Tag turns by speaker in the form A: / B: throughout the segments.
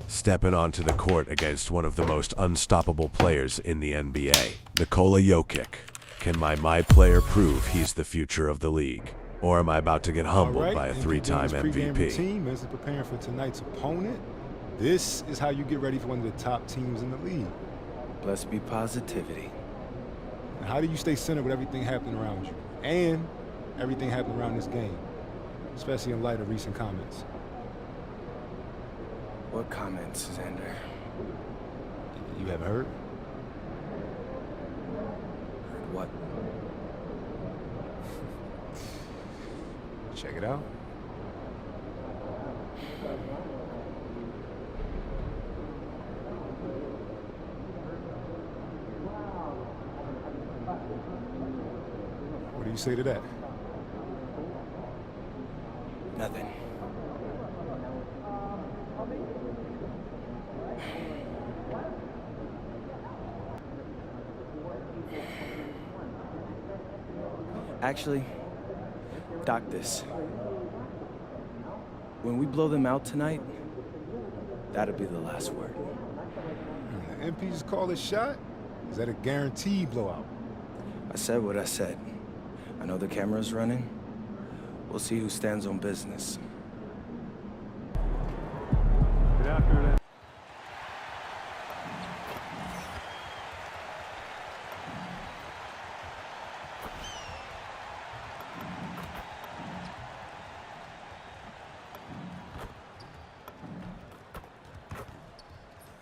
A: stepping onto the court against one of the most unstoppable players in the NBA, Nikola Jokic. Can my player prove he's the future of the league? Or am I about to get humbled by a three-time MVP?
B: Team is preparing for tonight's opponent. This is how you get ready for one of the top teams in the league.
C: Blessed be positivity.
B: And how do you stay centered with everything happening around you? And everything happening around this game, especially in light of recent comments.
C: What comments, Xander?
B: You haven't heard?
C: Heard what?
B: Check it out. What do you say to that?
C: Nothing. Actually, dock this. When we blow them out tonight, that'll be the last word.
B: The MP just called a shot? Is that a guaranteed blowout?
C: I said what I said. I know the camera's running. We'll see who stands on business.
B: Get after that.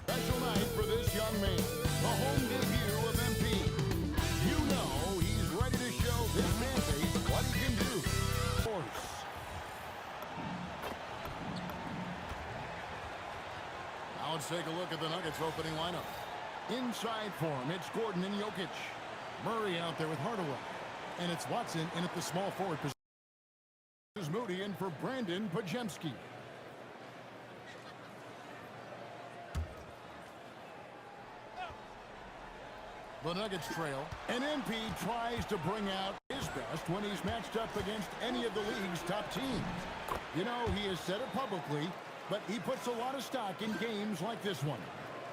D: Special night for this young man. The home debut of MP. You know he's ready to show his man base what he can do. Now let's take a look at the Nuggets opening lineup. Inside for him, it's Gordon and Jokic. Murray out there with Hardaway. And it's Watson in at the small forward position. This is Moody in for Brandon Pajemski. The Nuggets trail, and MP tries to bring out his best when he's matched up against any of the league's top teams. You know, he has said it publicly, but he puts a lot of stock in games like this one.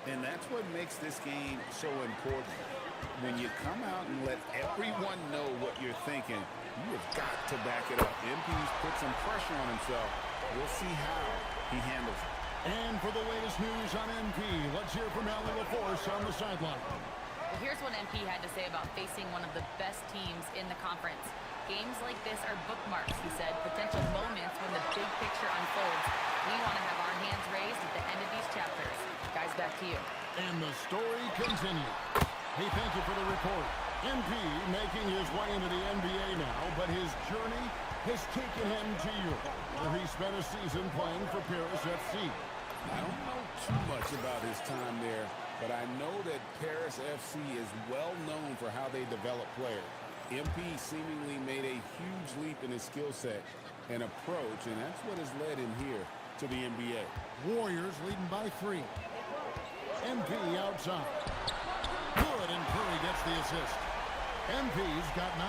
E: And that's what makes this game so important. When you come out and let everyone know what you're thinking, you have got to back it up. MP's put some pressure on himself. We'll see how he handles it.
D: And for the latest news on MP, let's hear from Allie LaForce on the sideline.
F: Well, here's what MP had to say about facing one of the best teams in the conference. Games like this are bookmarks, he said, potential moments when the big picture unfolds. We want to have our hands raised at the end of these chapters. Guys, back to you.
D: And the story continues. Hey, thank you for the report. MP making his way into the NBA now, but his journey has taken him to Europe, where he spent a season playing for Paris FC.
E: I don't know too much about his time there, but I know that Paris FC is well known for how they develop players. MP seemingly made a huge leap in his skill set and approach, and that's what has led him here to the NBA.
D: Warriors leading by 3. MP outside. Good, and Curry gets the assist. MP's got 9.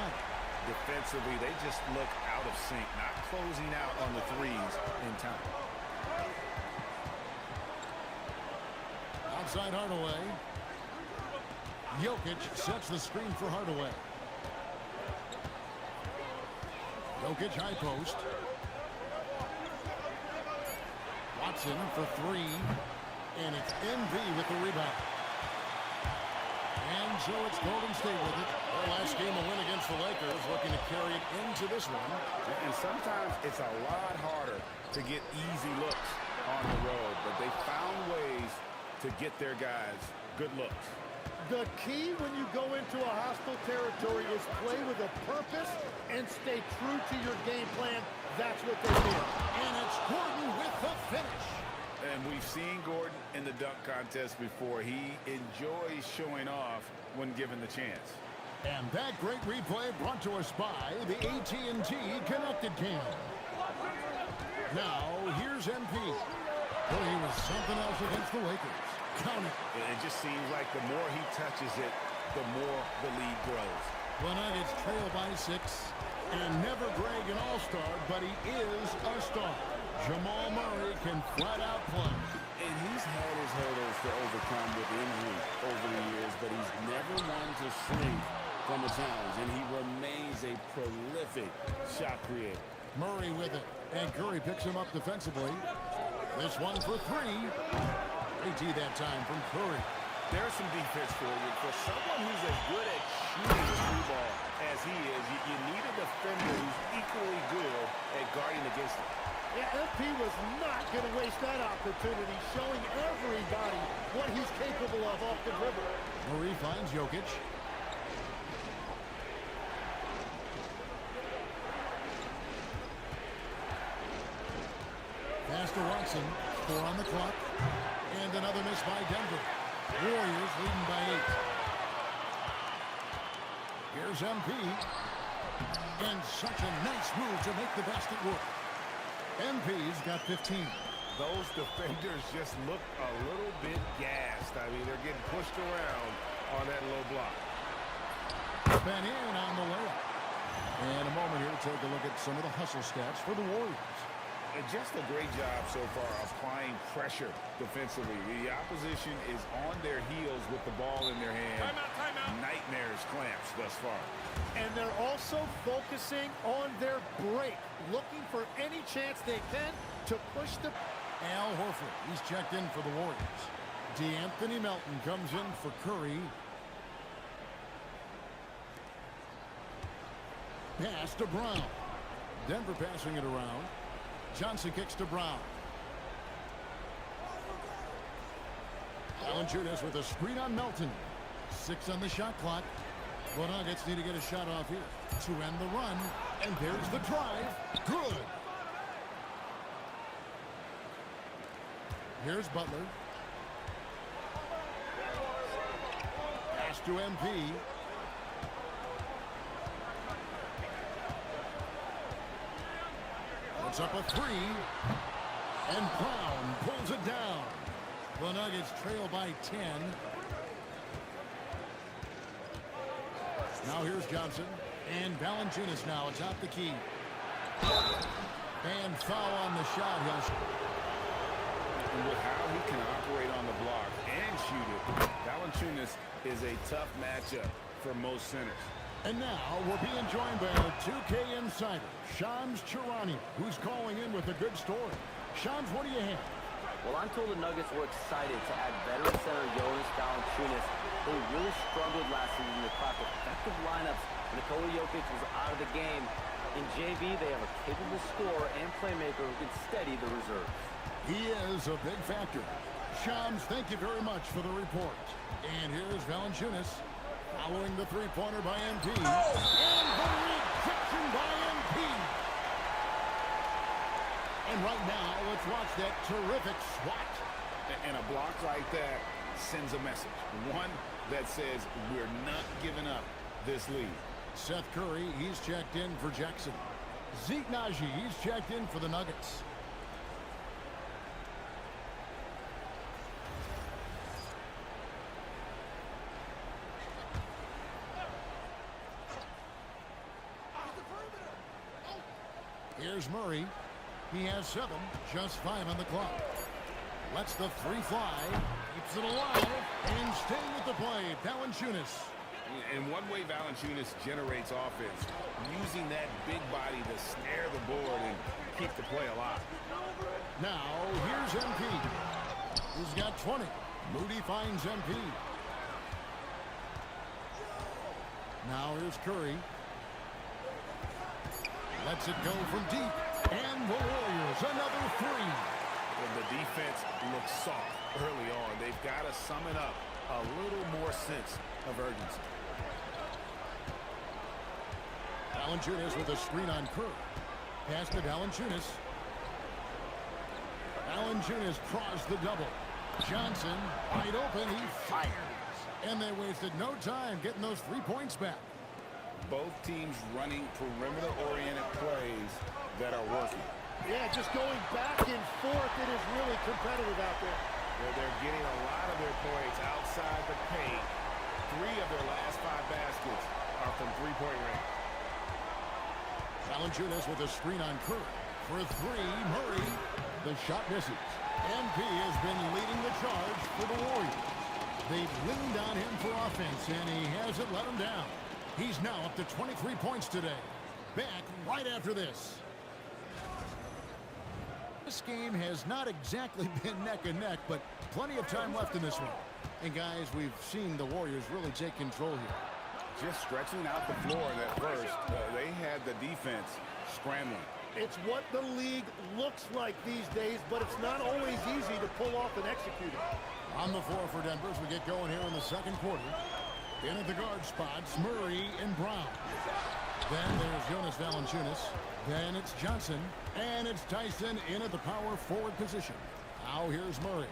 E: Defensively, they just look out of sync, not closing out on the threes in time.
D: Outside Hardaway. Jokic sets the screen for Hardaway. Jokic high post. Watson for 3. And it's MP with the rebound. And so it's Golden State with it. Their last game a win against the Lakers, looking to carry it into this one.
E: And sometimes it's a lot harder to get easy looks on the road, but they found ways to get their guys good looks.
G: The key when you go into a hostile territory is play with a purpose and stay true to your game plan. That's what they did.
D: And it's Gordon with the finish.
E: And we've seen Gordon in the dunk contest before. He enjoys showing off when given the chance.
D: And that great replay brought to us by the AT&T Connected Cam. Now, here's MP. Well, he was something else against the Lakers. Count it.
E: It just seems like the more he touches it, the more the lead grows.
D: The Nuggets trail by 6. And never Greg an all-star, but he is a star. Jamal Murray can flat out play.
E: And he's overcome with injury over the years, but he's never one to shrink from a challenge, and he remains a prolific shot creator.
D: Murray with it, and Curry picks him up defensively. This one for three. AT that time from Curry.
E: There's some defense for you. For someone who's as good at shooting the free ball as he is, you need a defender who's equally good at guarding against it.
G: Yeah, MP was not going to waste that opportunity, showing everybody what he's capable of off the dribble.
D: Murray finds Jokic. Pass to Watson. 4 on the clock. And another miss by Denver. Warriors leading by 8. Here's MP. And such a nice move to make the basket work. MP's got 15.
E: Those defenders just look a little bit gassed. I mean, they're getting pushed around on that low block.
D: Van in on the layup. And a moment here to take a look at some of the hustle stats for the Warriors.
E: And just a great job so far applying pressure defensively. The opposition is on their heels with the ball in their hand.
D: Timeout.
E: Nightmares clamps thus far.
G: And they're also focusing on their break, looking for any chance they can to push the...
D: Al Horford, he's checked in for the Warriors. D'Anthony Melton comes in for Curry. Pass to Brown. Denver passing it around. Johnson kicks to Brown. Valanciunas with a screen on Melton. 6 on the shot clock. The Nuggets need to get a shot off here to end the run. And there's the drive. Good. Here's Butler. Pass to MP. Puts up a 3. And Brown pulls it down. The Nuggets trail by 10. Now here's Johnson. And Valanciunas now atop the key. And foul on the shot.
E: And with how he can operate on the block and shoot it, Valanciunas is a tough matchup for most centers.
D: And now we're being joined by our 2K insider, Shams Charania, who's calling in with a good story. Shams, what do you have?
H: Well, I'm told the Nuggets were excited to add veteran center Jonas Valanciunas. They really struggled last season to craft effective lineups when Nikola Jokic was out of the game. In JV, they have a capable scorer and playmaker who can steady the reserves.
D: He is a big factor. Shams, thank you very much for the report. And here's Valanciunas following the three-pointer by MP. And the rejection by MP. And right now, let's watch that terrific swat.
E: And a block like that sends a message. One that says we're not giving up this lead.
D: Seth Curry, he's checked in for Jackson. Zeke Naji, he's checked in for the Nuggets. Here's Murray. He has 7, just 5 on the clock. Lets the 3 fly, keeps it alive, and staying with the play, Valanciunas.
E: And one way Valanciunas generates offense, using that big body to snare the board and keep the play alive.
D: Now, here's MP. He's got 20. Moody finds MP. Now here's Curry. Lets it go from deep. And the Warriors, another 3.
E: When the defense looks soft early on, they've got to summon up a little more sense of urgency.
D: Valanciunas with a screen on Curry. Pass to Valanciunas. Valanciunas crossed the double. Johnson, wide open, he fires. And they wasted no time getting those 3 points back.
E: Both teams running perimeter-oriented plays that are working.
G: Yeah, just going back and forth, it is really competitive out there.
E: They're getting a lot of their points outside the paint. 3 of their last 5 baskets are from three-point range.
D: Valanciunas with a screen on Curry. For 3, Murray. The shot misses. MP has been leading the charge for the Warriors. They've leaned on him for offense, and he hasn't let them down. He's now up to 23 points today. Back right after this. This game has not exactly been neck and neck, but plenty of time left in this one. And guys, we've seen the Warriors really take control here.
E: Just stretching out the floor at first. They had the defense scrambling.
G: It's what the league looks like these days, but it's not always easy to pull off and execute it.
D: On the floor for Denver as we get going here in the second quarter. In at the guard spots, Murray and Brown. Then there's Jonas Valanciunas. Then it's Johnson. And it's Tyson in at the power forward position. Now here's Murray.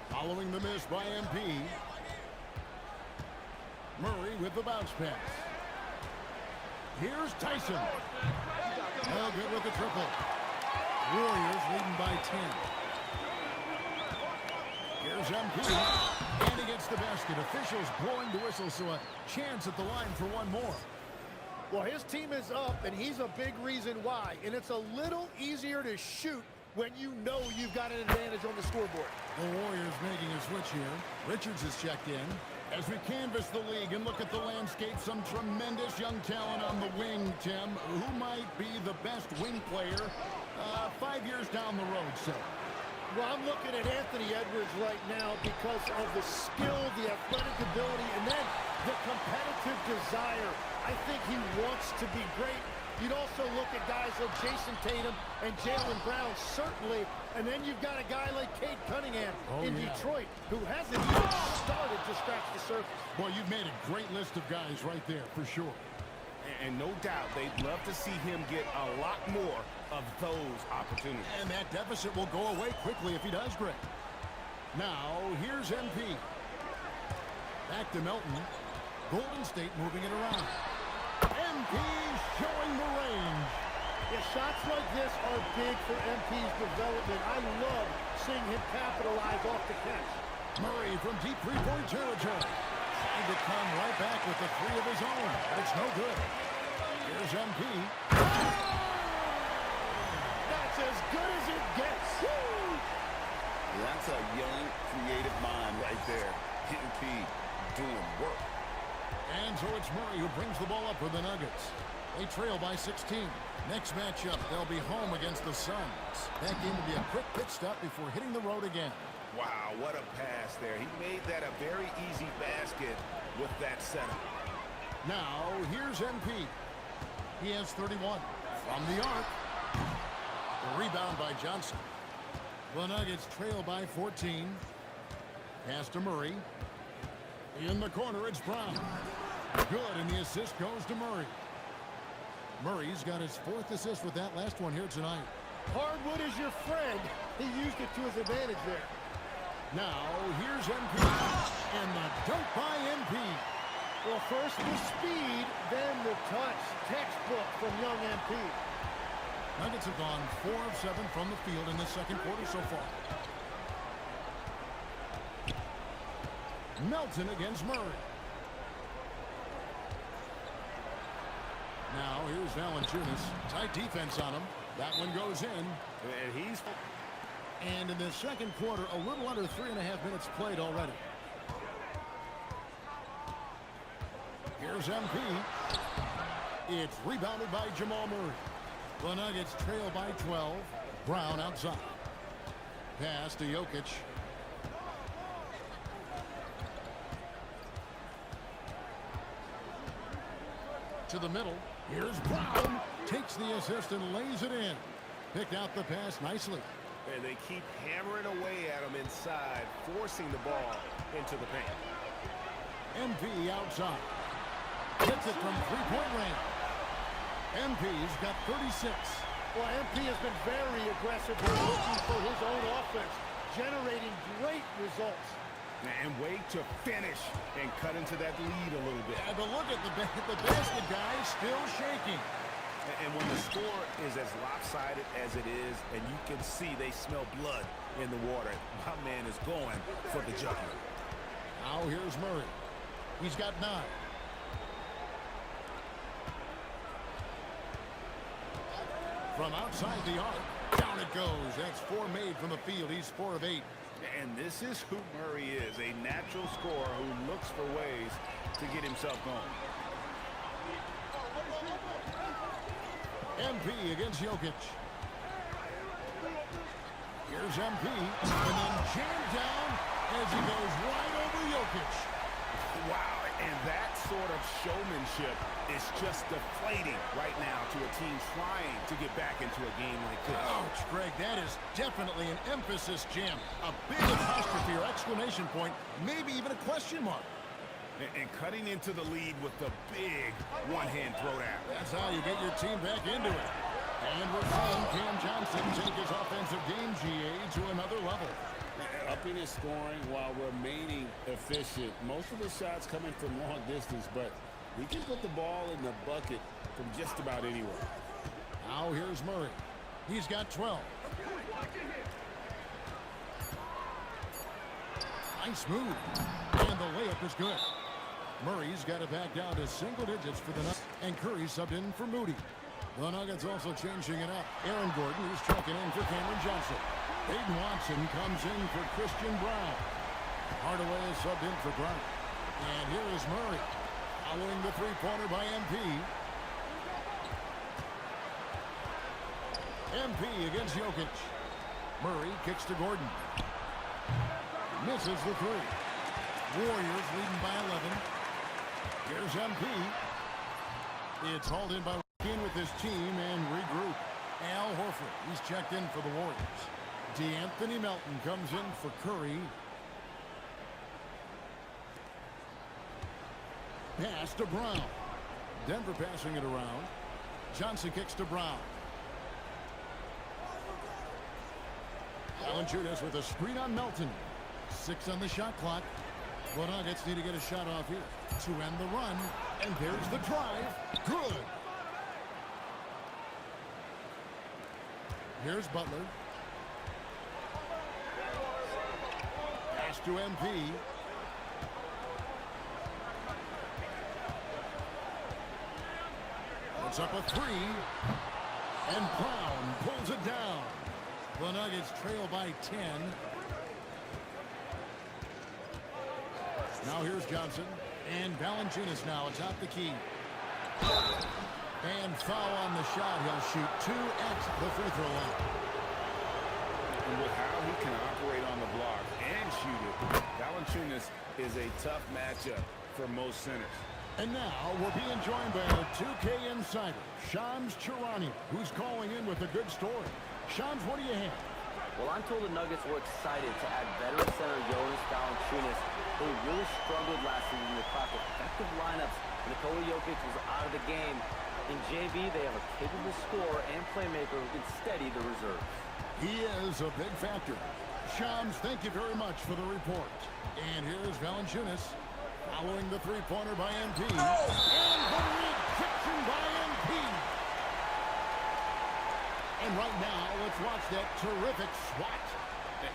D: Following the miss by MP. Murray with the bounce pass. Here's Tyson. Well, good with the triple. Warriors leading by 10. Here's MP. And he gets the basket. Officials blowing the whistle, so a chance at the line for one more.
G: Well, his team is up, and he's a big reason why. And it's a little easier to shoot when you know you've got an advantage on the scoreboard.
D: The Warriors making a switch here. Richards is checked in. As we canvass the league and look at the landscape, some tremendous young talent on the wing, Tim. Who might be the best wing player 5 years down the road, so?
G: Well, I'm looking at Anthony Edwards right now because of the skill, the athletic ability, and then the competitive desire. I think he wants to be great. You'd also look at guys like Jason Tatum and Jaylen Brown, certainly. And then you've got a guy like Cade Cunningham in Detroit, who hasn't even started to scratch the surface.
D: Boy, you've made a great list of guys right there, for sure.
E: And no doubt, they'd love to see him get a lot more of those opportunities.
D: And that deficit will go away quickly if he does great. Now, here's MP. Back to Melton. Golden State moving it around. MP showing the range.
G: Yeah, shots like this are big for MP's development. I love seeing him capitalize off the catch.
D: Murray from deep three-point territory. Trying to come right back with the three of his own, but it's no good. Here's MP.
G: That's as good as it gets. Woo!
E: That's a young, creative mind right there. MP doing work.
D: And so it's Murray who brings the ball up for the Nuggets. They trail by 16. Next matchup, they'll be home against the Suns. That game will be a quick pit stop before hitting the road again.
E: Wow, what a pass there. He made that a very easy basket with that setup.
D: Now, here's MP. He has 31. From the arc. The rebound by Johnson. The Nuggets trail by 14. Pass to Murray. In the corner, it's Brown. Good, and the assist goes to Murray. Murray's got his fourth assist with that last one here tonight.
G: Hardwood is your friend. He used it to his advantage there.
D: Now, here's MP. And the dunk by MP.
G: Well, first the speed, then the touch. Textbook from young MP.
D: Nuggets have gone 4 of 7 from the field in the second quarter so far. Melton against Murray. Now, here's Valanciunas. Tight defense on him. That one goes in. And in the second quarter, a little under 3.5 minutes played already. Here's MP. It's rebounded by Jamal Murray. The Nuggets trail by 12. Brown outside. Pass to Jokic. To the middle. Here's Brown. Takes the assist and lays it in. Picked out the pass nicely.
E: And they keep hammering away at him inside, forcing the ball into the paint.
D: MP outside. Hits it from three-point range. MP's got 36.
G: Well, MP has been very aggressive looking for his own offense, generating great results.
E: And wait to finish and cut into that lead a little bit.
D: Yeah, but look at the basket guy still shaking.
E: And when the score is as lopsided as it is, and you can see they smell blood in the water, my man is going for the jugular.
D: Now here's Murray. He's got 9. From outside the arc, down it goes. That's 4 made from the field. He's 4 of 8.
E: And this is who Murray is, a natural scorer who looks for ways to get himself going.
D: MP against Jokic. Here's MP, and then jammed down as he goes right over Jokic.
E: Wow, and that sort of showmanship is just deflating right now to a team trying to get back into a game like this.
D: Ouch, Greg, that is definitely an emphasis jam. A big apostrophe or exclamation point, maybe even a question mark.
E: And cutting into the lead with the big one-hand throwdown.
D: That's how you get your team back into it. And we're seeing Cam Johnson take his offensive game, GA, to another level.
E: Upping his scoring while remaining efficient. Most of the shots coming from long distance, but he can put the ball in the bucket from just about anywhere.
D: Now here's Murray. He's got 12. Nice move. And the layup is good. Murray's got it back down to single digits for the Nuggets. And Curry subbed in for Moody. The Nuggets also changing it up. Aaron Gordon is checking in for Cameron Johnson. Aiden Watson comes in for Christian Brown. Hardaway is subbed in for Brown. And here is Murray. Following the three-pointer by MP. MP against Jokic. Murray kicks to Gordon. Misses the three. Warriors leading by 11. Here's MP. It's hauled in by in with his team and regroup. Al Horford, he's checked in for the Warriors. DeAnthony Melton comes in for Curry. Pass to Brown. Denver passing it around. Johnson kicks to Brown. Valanciunas with a screen on Melton. 6 on the shot clock. The Nuggets need to get a shot off here to end the run. And there's the drive. Good. Here's Butler. Pass to MP. Puts up a three. And Brown pulls it down. The Nuggets trail by 10. Now here's Johnson. And Valanciunas now atop the key. And foul on the shot. He'll shoot 2 at the free throw line.
E: And with how he can operate on the block and shoot it, Valanciunas is a tough matchup for most centers.
D: And now we're being joined by our 2K insider, Shams Charania, who's calling in with a good story. Shams, what do you have?
H: Well, I'm told the Nuggets were excited to add veteran center Jonas Valanciunas, who really struggled last season to crack effective lineups. Nikola Jokic was out of the game. In JV, they have a capable scorer and playmaker who can steady the reserves.
D: He is a big factor. Shams, thank you very much for the report. And here's Valanciunas following the three-pointer by MP. And the rejection by MP. And right now, let's watch that terrific swat.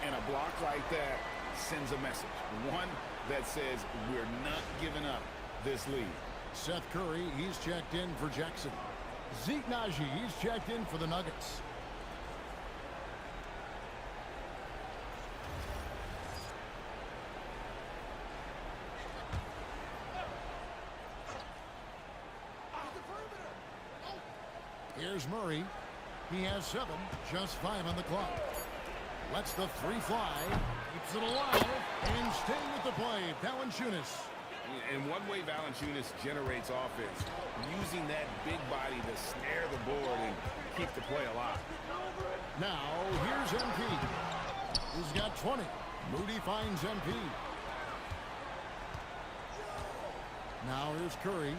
E: And a block like that sends a message. One that says we're not giving up this lead.
D: Seth Curry, he's checked in for Jackson. Zeke Naji, he's checked in for the Nuggets. Here's Murray. He has 7, just 5 on the clock. Lets the three fly, keeps it alive, and staying with the play, Valanciunas.
E: And one way Valanciunas generates offense, using that big body to snare the board and keep the play alive.
D: Now, here's MP. He's got 20. Moody finds MP. Now here's Curry.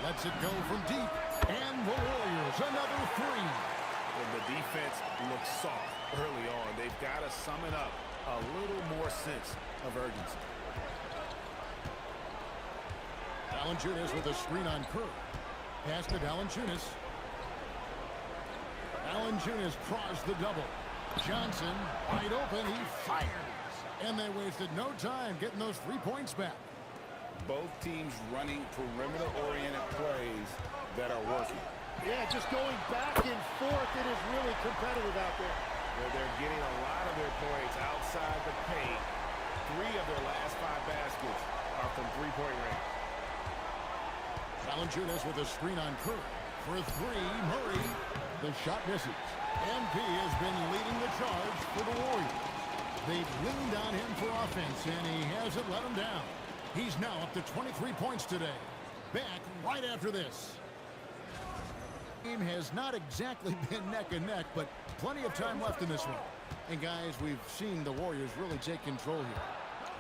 D: Lets it go from deep. And the Warriors, another 3.
E: Well, the defense looks soft early on. They've got to sum it up a little more sense of urgency.
D: Valanciunas with a screen on Curry. Pass to Valanciunas. Valanciunas crossed the double. Johnson, wide open, he fires. And they wasted no time getting those 3 points back.
E: Both teams running perimeter-oriented plays that are working.
G: Yeah, just going back and forth. It is really competitive out there.
E: Well, they're getting a lot of their points outside the paint. 3 of their last 5 baskets are from three-point range.
D: Valanciunas with a screen on Curry. For 3, Murray. The shot misses. MP has been leading the charge for the Warriors. They've leaned on him for offense, and he hasn't let them down. He's now up to 23 points today. Back right after this. Game has not exactly been neck and neck, but plenty of time left in this one. And guys, we've seen the Warriors really take control here.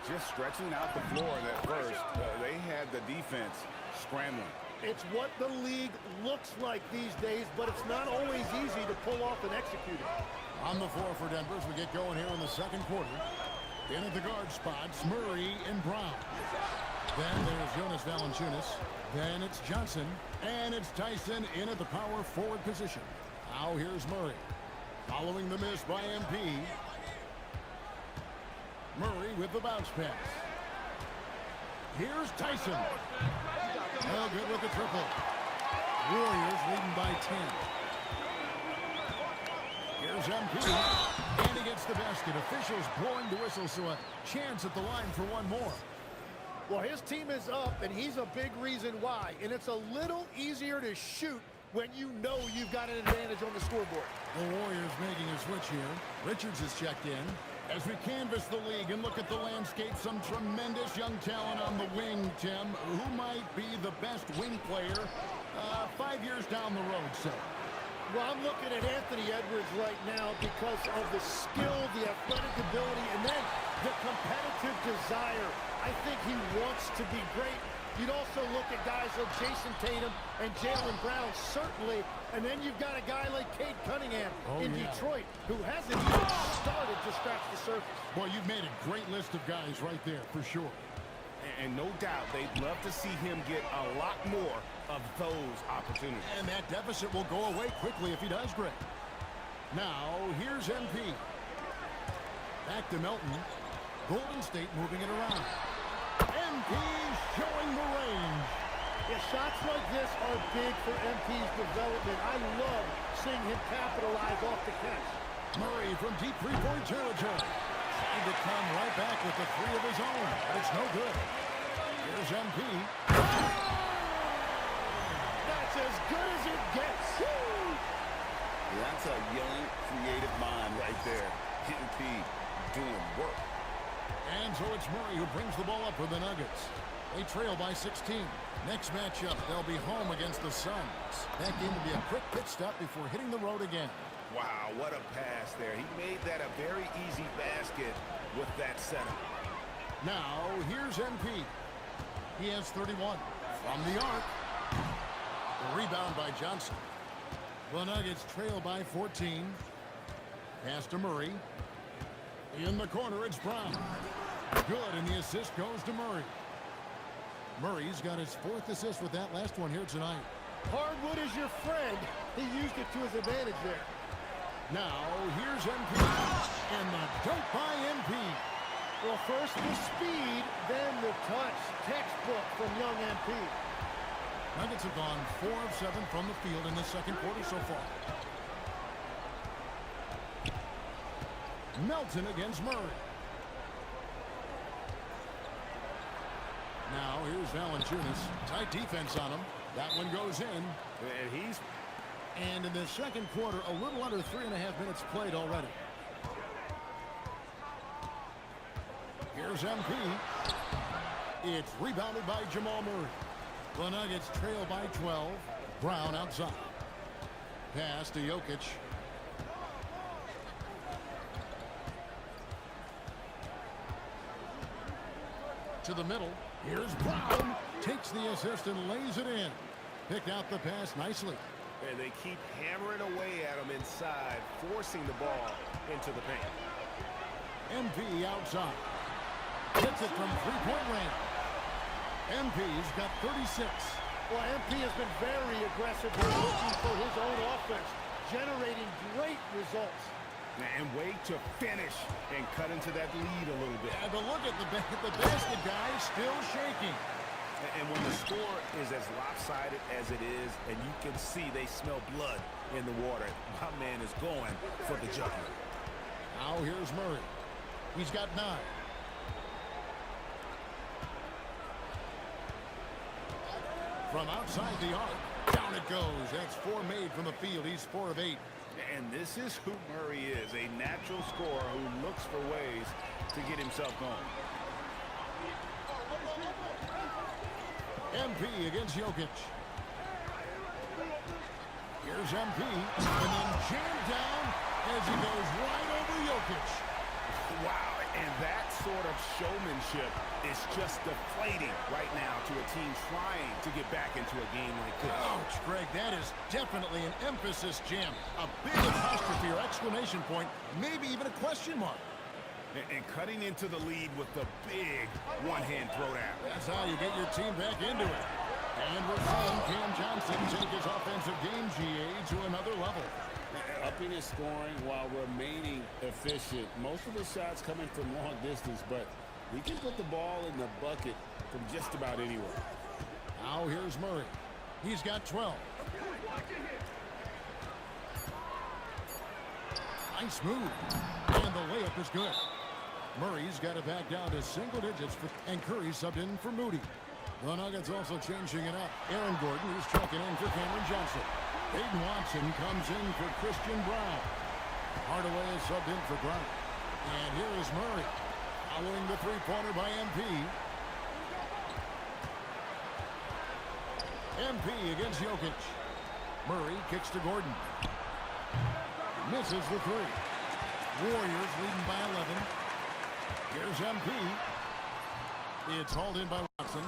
E: Just stretching out the floor at first. They had the defense scrambling.
G: It's what the league looks like these days, but it's not always easy to pull off and execute it.
D: On the floor for Denver as we get going here in the second quarter. In at the guard spots, Murray and Brown. Then there's Jonas Valanciunas. Then it's Johnson. And it's Tyson in at the power forward position. Now here's Murray. Following the miss by MP. Murray with the bounce pass. Here's Tyson. Well, good with the triple. Warriors leading by 10. Here's MP. And he gets the basket. Officials blowing the whistle, so a chance at the line for one more.
G: Well, his team is up, and he's a big reason why. And it's a little easier to shoot when you know you've got an advantage on the scoreboard.
D: The Warriors making a switch here. Richards is checked in. As we canvass the league and look at the landscape, some tremendous young talent on the wing, Tim. Who might be the best wing player 5 years down the road, so?
G: Well, I'm looking at Anthony Edwards right now because of the skill, the athletic ability, and then the competitive desire. I think he wants to be great. You'd also look at guys like Jason Tatum and Jaylen Brown, certainly. And then you've got a guy like Cade Cunningham in Detroit, who hasn't even started to scratch the surface.
D: Boy, you've made a great list of guys right there, for sure.
E: And no doubt, they'd love to see him get a lot more of those opportunities.
D: And that deficit will go away quickly if he does great. Now, here's MP. Back to Melton. Golden State moving it around. MP showing the range.
G: Yeah, shots like this are big for MP's development. I love seeing him capitalize off the catch.
D: Murray from deep three-point territory. Trying to come right back with the 3 of his own, but it's no good. Here's MP.
G: That's as good as it gets. Woo!
E: That's a young, creative mind right there. MP doing work.
D: And so it's Murray who brings the ball up for the Nuggets. They trail by 16. Next matchup, they'll be home against the Suns. That game will be a quick pit stop before hitting the road again.
E: Wow, what a pass there. He made that a very easy basket with that setup.
D: Now, here's MP. He has 31. From the arc. The rebound by Johnson. The Nuggets trail by 14. Pass to Murray. In the corner, it's Brown. Good, and the assist goes to Murray. Murray's got his 4th assist with that last one here tonight.
G: Hardwood is your friend. He used it to his advantage there.
D: Now, here's MP. And the dunk by MP.
G: Well, first the speed, then the touch. Textbook from young MP.
D: Nuggets have gone 4 of 7 from the field in the second quarter so far. Melton against Murray. Now, here's Valanciunas. Tight defense on him. That one goes in. And in the second quarter, a little under 3.5 minutes played already. Here's MP. It's rebounded by Jamal Murray. The Nuggets trail by 12. Brown outside. Pass to Jokic. To the middle. Here's Brown. Takes the assist and lays it in. Picked out the pass nicely.
E: And they keep hammering away at him inside, forcing the ball into the paint.
D: MP outside. Hits it from three-point range. MP's got 36.
G: Well, MP has been very aggressive looking for his own offense, generating great results.
E: And wait to finish and cut into that lead a little bit.
D: Yeah, but look at the basket guy still shaking.
E: And when the score is as lopsided as it is, and you can see they smell blood in the water, my man is going for the jugular.
D: Now here's Murray. He's got 9. From outside the arc, down it goes. That's 4 made from the field. He's 4 of 8.
E: And this is who Murray is, a natural scorer who looks for ways to get himself going.
D: MP against Jokic. Here's MP, and then jammed down as he goes right over Jokic.
E: Wow, and that sort of showmanship is just deflating right now to a team trying to get back into a game like this.
D: Ouch, Greg, that is definitely an emphasis jam. A big apostrophe or exclamation point, maybe even a question mark.
E: And cutting into the lead with the big one-hand throwdown.
D: That's how you get your team back into it. And we're seeing Cam Johnson take his offensive game, GA, to another level.
E: Upping his scoring while remaining efficient. Most of the shots coming from long distance, but he can put the ball in the bucket from just about anywhere.
D: Now here's Murray. He's got 12. Nice move. And the layup is good. Murray's got it back down to single digits, and Curry subbed in for Moody. The Nuggets also changing it up. Aaron Gordon is checking in for Cameron Johnson. Aiden Watson comes in for Christian Brown. Hardaway is subbed in for Brown. And here is Murray, following the three-pointer by MP. MP against Jokic. Murray kicks to Gordon. Misses the 3. Warriors leading by 11. Here's MP. It's hauled in by Watson.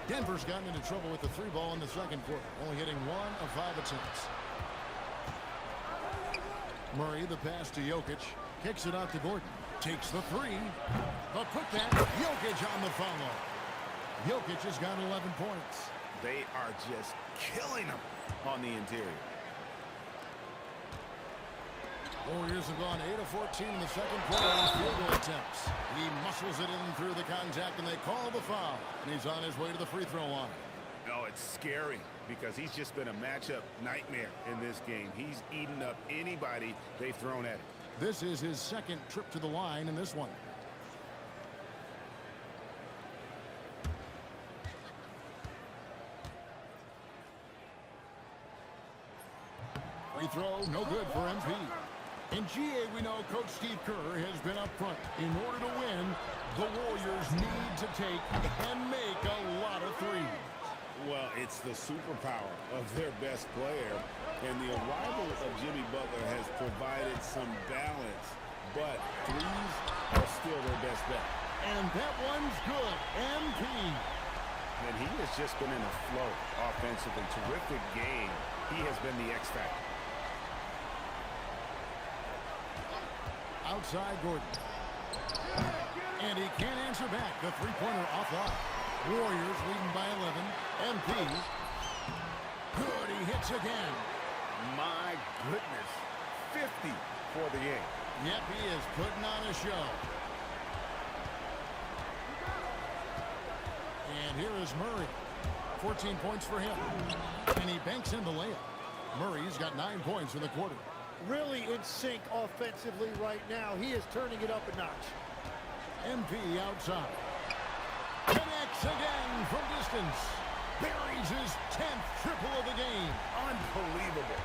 D: Denver's gotten into trouble with the 3 ball in the second quarter, only hitting 1 of 5 attempts. Murray, the pass to Jokic, kicks it out to Gordon. Takes the 3. The putback, Jokic on the follow. Jokic has got 11 points.
E: They are just killing them on the interior.
D: Warriors have gone 8 of 14 in the second quarter on field goal attempts. He muscles it in through the contact, and they call the foul. And he's on his way to the free throw line.
E: No, it's scary because he's just been a matchup nightmare in this game. He's eaten up anybody they've thrown at him.
D: This is his second trip to the line in this one. Free throw, no good for MP. In GA, we know Coach Steve Kerr has been up front. In order to win, the Warriors need to take and make a lot of threes.
E: Well, it's the superpower of their best player, and the arrival of Jimmy Butler has provided some balance, but threes are still their best bet.
D: And that one's good. MP.
E: And he has just been in a flow offensively. Terrific game. He has been the X factor.
D: Outside Gordon. And he can't answer back. The three-pointer offline. Warriors leading by 11. MP. Good, he hits again.
E: My goodness. 50 for the game.
D: Yep, he is putting on a show. And here is Murray. 14 points for him. And he banks in the layup. Murray's got 9 points in the quarter.
G: Really in sync offensively right now. He is turning it up a notch.
D: MP outside. Connects again from distance. Buries his 10th triple of the game.
E: Unbelievable.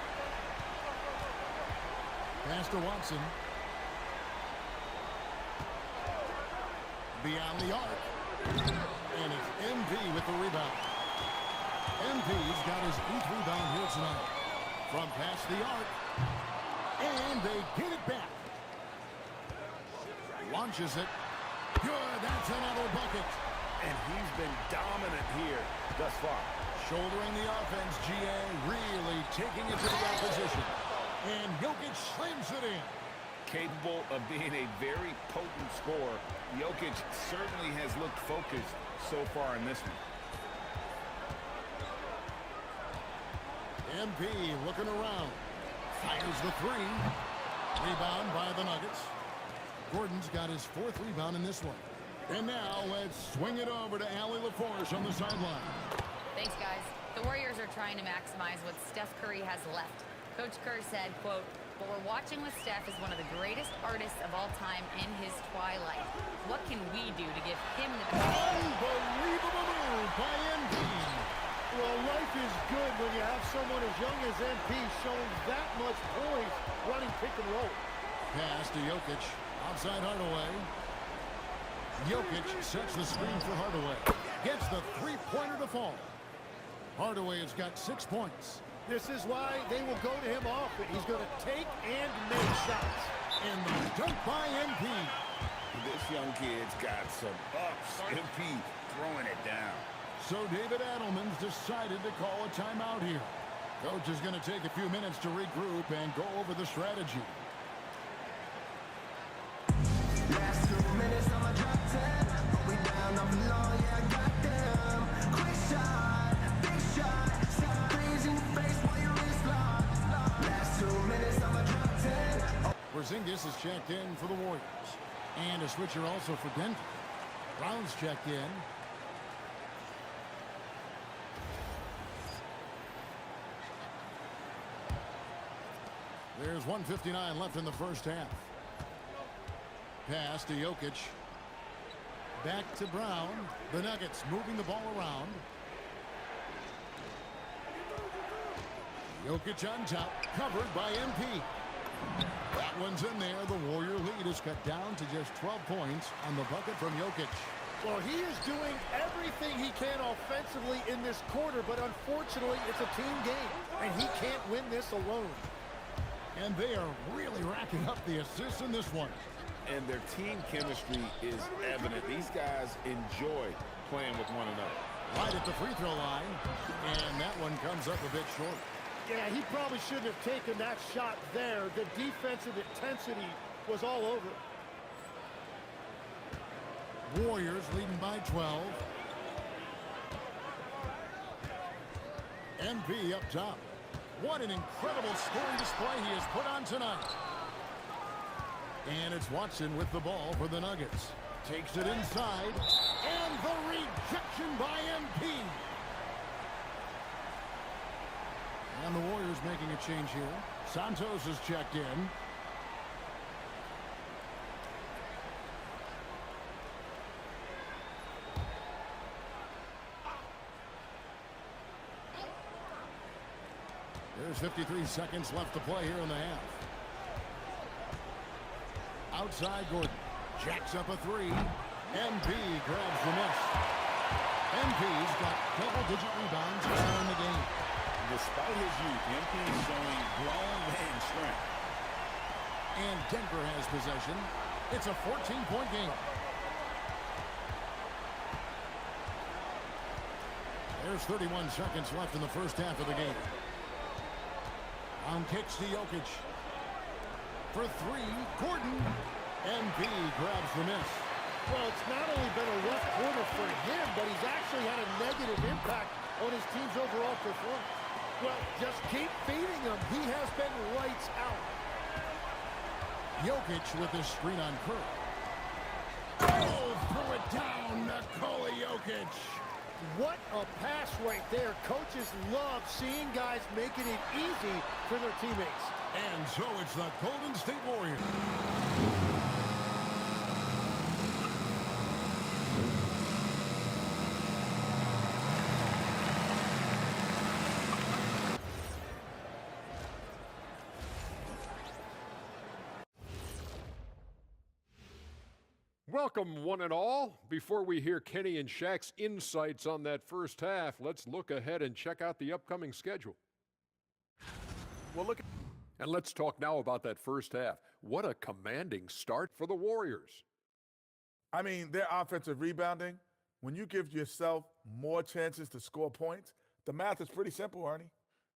D: Pass to Watson. Beyond the arc. And it's MP with the rebound. MP's got his 8th rebound here tonight. From past the arc. And they get it back. Launches it. Good, that's another bucket.
E: And he's been dominant here thus far.
D: Shouldering the offense, GA really taking it to the opposition. And Jokic slams it in.
E: Capable of being a very potent scorer, Jokic certainly has looked focused so far in this one.
D: MP looking around. Fires the 3. Rebound by the Nuggets. Gordon's got his 4th rebound in this one. And now let's swing it over to Allie LaForce on the sideline.
F: Thanks, guys. The Warriors are trying to maximize what Steph Curry has left. Coach Kerr said, quote, What we're watching with Steph is one of the greatest artists of all time in his twilight. What can we do to give him the...
G: Unbelievable move by MP. Well, life is good when you have someone as young as MP showing that much poise running pick and roll.
D: Pass to Jokic. Outside Hardaway. Jokic sets the screen for Hardaway. Gets the three-pointer to fall. Hardaway has got 6 points.
G: This is why they will go to him often. He's going to take and make shots.
D: And the dunk by MP.
E: This young kid's got some ups. MP throwing it down.
D: So David Adelman's decided to call a timeout here. Coach is going to take a few minutes to regroup and go over the strategy.
I: Last 2 minutes, I'ma drop 10. Put me down off the law, yeah, I got them. Quick shot, big shot. 6 threes in your face while your wrist locked. Last 2 minutes, I'ma drop 10.
D: Porzingis is checked in for the Warriors. And a switcher also for Denver. Brown's checked in. There's 1:59 left in the first half. Pass to Jokic. Back to Brown. The Nuggets moving the ball around. Jokic on top. Covered by MP. That one's in there. The Warrior lead is cut down to just 12 points on the bucket from Jokic.
G: Well, he is doing everything he can offensively in this quarter, but unfortunately, it's a team game, and he can't win this alone.
D: And they are really racking up the assists in this one.
E: And their team chemistry is evident. These guys enjoy playing with one another.
D: Right at the free throw line. And that one comes up a bit short.
G: Yeah, he probably shouldn't have taken that shot there. The defensive intensity was all over.
D: Warriors leading by 12. MP up top. What an incredible scoring display he has put on tonight. And it's Watson with the ball for the Nuggets. Takes it inside. And the rejection by MP. And the Warriors making a change here. Santos is checked in. There's 53 seconds left to play here in the half. Outside Gordon. Jacks up a three. MP grabs the miss. MP's got double-digit rebounds in the game.
E: Despite his youth, MP is showing grown man strength.
D: And Denver has possession. It's a 14-point game. There's 31 seconds left in the first half of the game. On kicks to Jokic. For three, Gordon. MP grabs the miss.
G: Well, it's not only been a rough quarter for him, but he's actually had a negative impact on his team's overall performance. Well, just keep feeding him. He has been lights out.
D: Jokic with his screen on Curry.
E: Oh, threw it down, Nikola Jokic.
G: What a pass right there. Coaches love seeing guys making it easy for their teammates.
D: And so it's the Golden State Warriors.
J: Welcome, one and all. Before we hear Kenny and Shaq's insights on that first half, let's look ahead and check out the upcoming schedule. And let's talk now about that first half. What a commanding start for the Warriors.
K: I mean, their offensive rebounding, when you give yourself more chances to score points, the math is pretty simple, Arnie.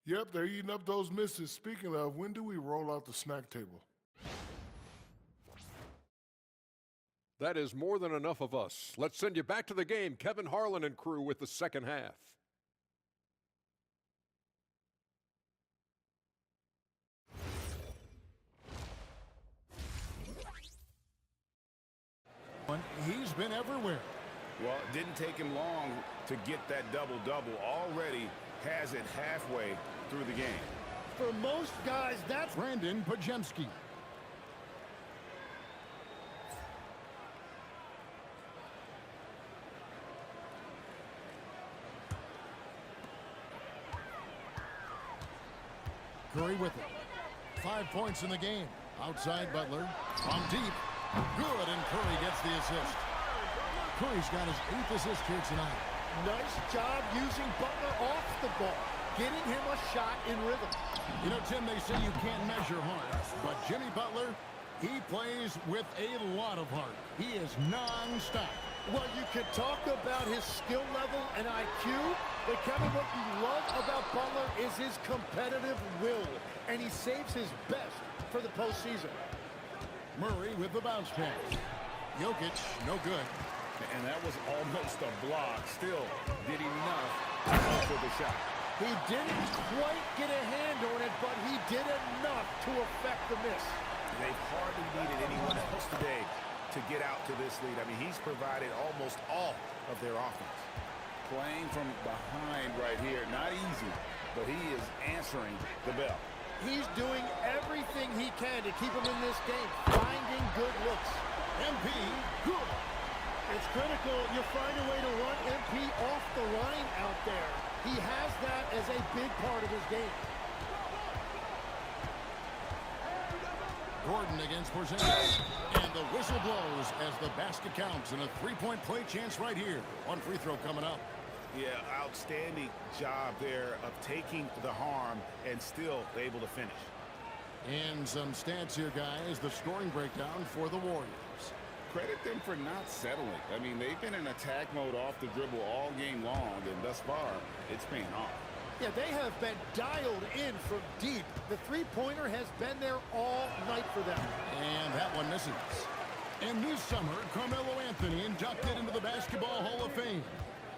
L: Yep, they're eating up those misses. Speaking of, when do we roll out the snack table?
J: That is more than enough of us. Let's send you back to the game. Kevin Harlan and crew with the second half.
D: He's been everywhere.
E: Well, it didn't take him long to get that double-double. Already has it halfway through the game.
G: for most guys, that's
D: Brandon Pajemski. Curry with it. 5 points in the game. Outside Butler. From deep. Good, and Curry gets the assist. Curry's got his 8th assist here tonight.
G: nice job using Butler off the ball, getting him a shot in rhythm.
D: You know, Tim, they say you can't measure heart, but Jimmy Butler, he plays with a lot of heart. He is non-stop.
G: Well, you can talk about his skill level and IQ, but Kevin, what you love about Butler is his competitive will, and he saves his best for the postseason.
D: Murray with the bounce pass. Jokic, no good.
E: And that was almost a block. Still did enough to go for the shot.
G: He didn't quite get a hand on it, but he did enough to affect the miss.
E: They've hardly needed anyone else today to get out to this lead. I mean, he's provided almost all of their offense. Playing from behind right here, not easy, but he is answering the bell.
G: He's doing everything he can to keep him in this game, finding good looks.
D: MP, good.
G: It's critical you find a way to run MP off the line out there. He has that as a big part of his game.
D: Gordon against Porzingis. And the whistle blows as the basket counts, and a three-point play chance right here. One free throw coming up.
E: Yeah, outstanding job there of taking the harm and still able to finish.
D: And some stats here, guys. The scoring breakdown for the Warriors.
E: Credit them for not settling. I mean, they've been in attack mode off the dribble all game long, and thus far, it's paying off.
G: Yeah, they have been dialed in from deep. The three-pointer has been there all night for them.
D: And that one misses. And this summer, Carmelo Anthony inducted into the Basketball Hall of Fame.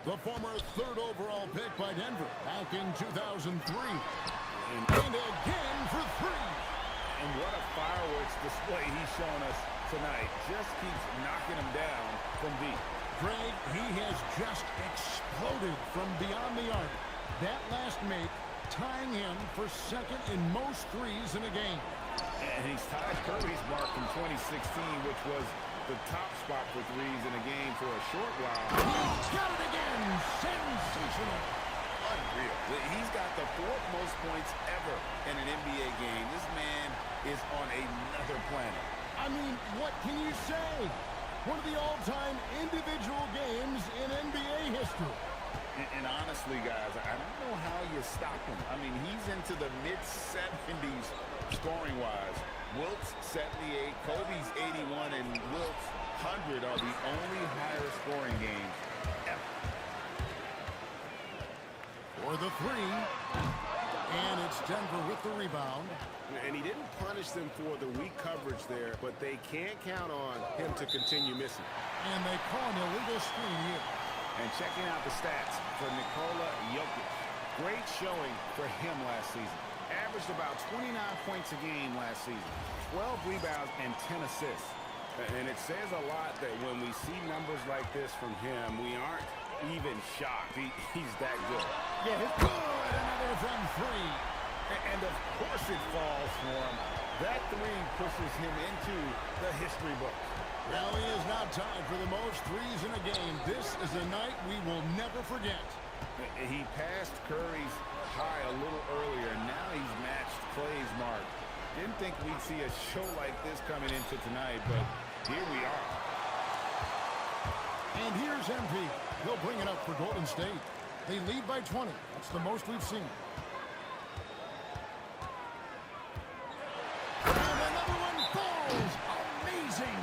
D: The former 3rd overall pick by Denver back in 2003. And again for 3.
E: And what a fireworks display he's shown us tonight. Just keeps knocking him down from deep.
D: Greg, he has just exploded from beyond the arc. That last make tying him for 2nd in most threes in a game.
E: And he's tied Curry's mark from 2016, which was the top spot for threes in a game for a short while.
D: He's got it again. Sensational.
E: Unreal. He's got the 4th most points ever in an NBA game. This man is on another planet.
D: I mean, what can you say? One of the all-time individual games in NBA history.
E: And honestly, guys, I don't know how you stop him. I mean, he's into the mid-70s scoring-wise. Wilt's 78, Kobe's 81, and Wilt's 100 are the only higher scoring games ever.
D: For the 3. And it's Denver with the rebound.
E: And he didn't punish them for the weak coverage there, but they can't count on him to continue missing.
D: And they call an illegal screen here.
E: And checking out the stats for Nikola Jokic. Great showing for him last season. Averaged about 29 points a game last season. 12 rebounds and 10 assists. And it says a lot that when we see numbers like this from him, we aren't even shocked. He's that good.
D: Yeah, it's good. Another from 3.
E: And of course it falls for him. That 3 pushes him into the history book.
D: Well, he is now tied for the most threes in a game. This is a night we will never forget.
E: He passed Curry's high a little earlier. Now he's matched Clay's mark. Didn't think we'd see a show like this coming into tonight, but here we are.
D: And here's MP. He'll bring it up for Golden State. They lead by 20. That's the most we've seen. And another one falls. Amazing.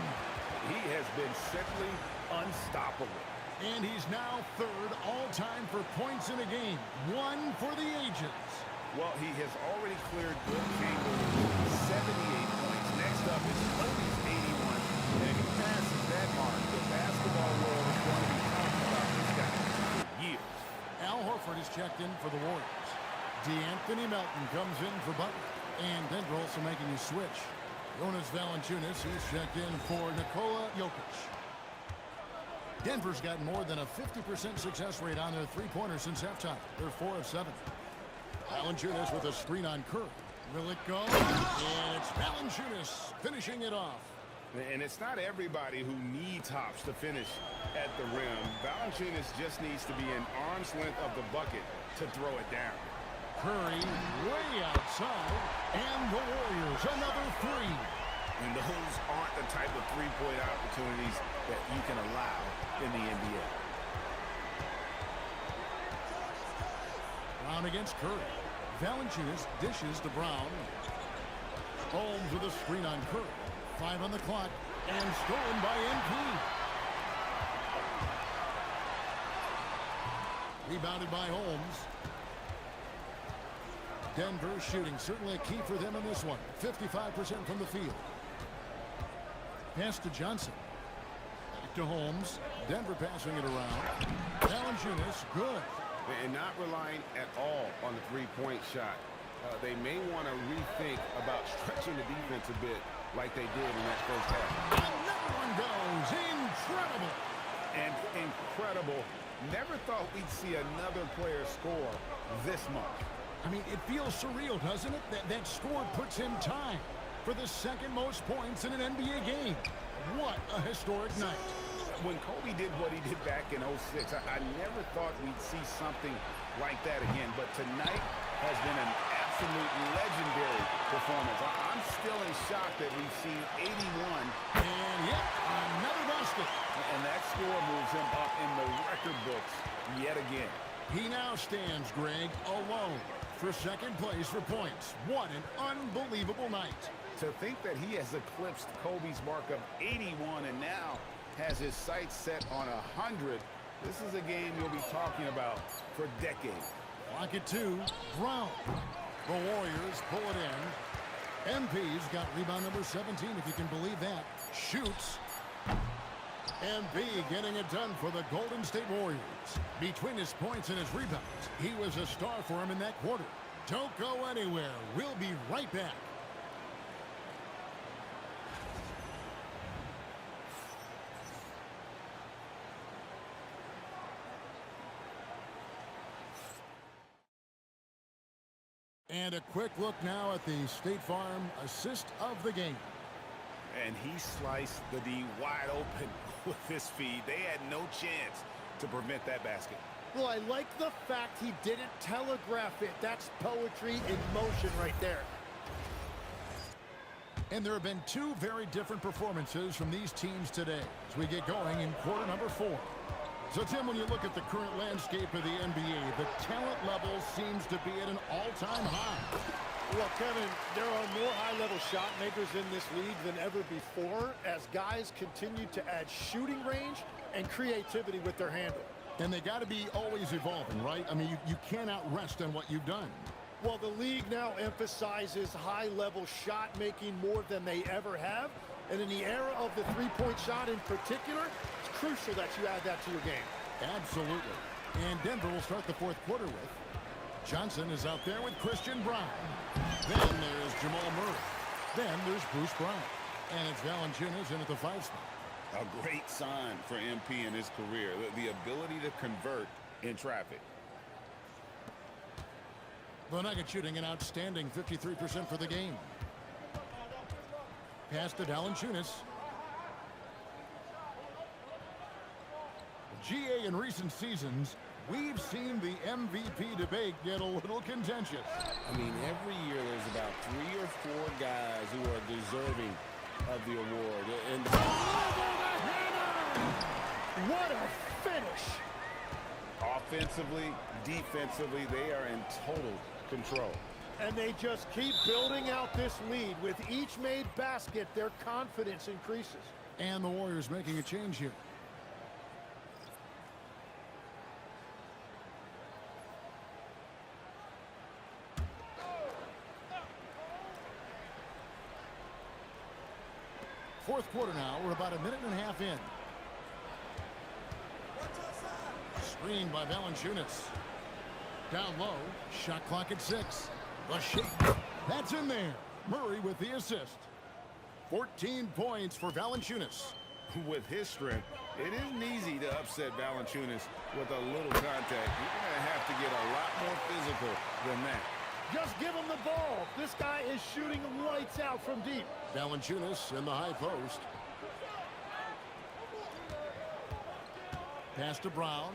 E: He has been simply unstoppable.
D: And he's now 3rd all-time for points in a game. 1 for the ages.
E: Well, he has already cleared Will Chamberlain's 78 points. Next up is Kobe's 81. And if he passes that mark, the basketball world is going to be talking about this guy for years.
D: Al Horford is checked in for the Warriors. D'Anthony Melton comes in for Butler. And Denver also making a switch. Jonas Valanciunas, he's checked in for Nikola Jokic. Denver's got more than a 50% success rate on their three-pointers since halftime. They're 4 of 7. Valanciunas with a screen on Curry. Will it go? And it's Valanciunas finishing it off.
E: And it's not everybody who needs hops to finish at the rim. Valanciunas just needs to be an arm's length of the bucket to throw it down.
D: Curry way outside, and the Warriors another three.
E: And those aren't the type of three-point opportunities that you can allow in the NBA.
D: Brown against Curry. Valanciunas dishes to Brown. Holmes with a screen on Curry. 5 on the clock, and stolen by MP. Rebounded by Holmes. Denver shooting, certainly a key for them in this one. 55% from the field. Pass to Johnson. Back to Holmes. Denver passing it around. Valanciunas, good.
E: And not relying at all on the three-point shot. They may want to rethink about stretching the defense a bit like they did in that first half.
D: Another one goes. Incredible.
E: And incredible. Never thought we'd see another player score this much.
D: I mean, it feels surreal, doesn't it? That score puts him tied for the second most points in an NBA game. What a historic night.
E: When Kobe did what he did back in 06, I never thought we'd see something like that again. But tonight has been an absolute legendary performance. I'm still in shock that we've seen 81.
D: And yet, another basket.
E: And that score moves him up in the record books yet again.
D: He now stands, Greg, alone for second place for points. What an unbelievable night.
E: To think that he has eclipsed Kobe's mark of 81 and now has his sights set on 100. This is a game you'll be talking about for decades.
D: Clock at 2. Brown. The Warriors pull it in. MP's got rebound number 17, if you can believe that. Shoots. MP getting it done for the Golden State Warriors. Between his points and his rebounds, he was a star for him in that quarter. Don't go anywhere. We'll be right back. And a quick look now at the State Farm assist of the game.
E: And he sliced the D wide open with his feed. They had no chance to prevent that basket.
G: Well, I like the fact he didn't telegraph it. That's poetry in motion right there.
D: And there have been two very different performances from these teams today as we get going in quarter number 4. So, Tim, when you look at the current landscape of the NBA, the talent level seems to be at an all-time high.
G: Well, Kevin, there are more high-level shot makers in this league than ever before as guys continue to add shooting range and creativity with their handle.
D: And they got to be always evolving, right? I mean, you cannot rest on what you've done.
G: Well, the league now emphasizes high-level shot making more than they ever have. And in the era of the three-point shot in particular, it's crucial that you add that to your game.
D: Absolutely. And Denver will start the fourth quarter with Johnson is out there with Christian Brown. Then there's Jamal Murray. Then there's Bruce Brown. And it's Valanciunas in at the 5 spot.
E: A great sign for MP in his career, the ability to convert in traffic.
D: The Nuggets shooting an outstanding 53% for the game. Pass to Valanciunas. GA in recent seasons, we've seen the MVP debate get a little contentious.
E: I mean, every year there's about 3 or 4 guys who are deserving of the award. And
G: what a finish!
E: Offensively, defensively, they are in total control.
G: And they just keep building out this lead. With each made basket, their confidence increases.
D: And the Warriors making a change here. Fourth quarter now. We're about a minute and a half in. Screened by Valanciunas. Down low. Shot clock at 6. The shake. That's in there. Murray with the assist. 14 points for Valanciunas.
E: With his strength, it isn't easy to upset Valanciunas with a little contact. You're going to have to get a lot more physical than that.
G: Just give him the ball. This guy is shooting lights out from deep.
D: Valanciunas in the high post. Pass to Brown.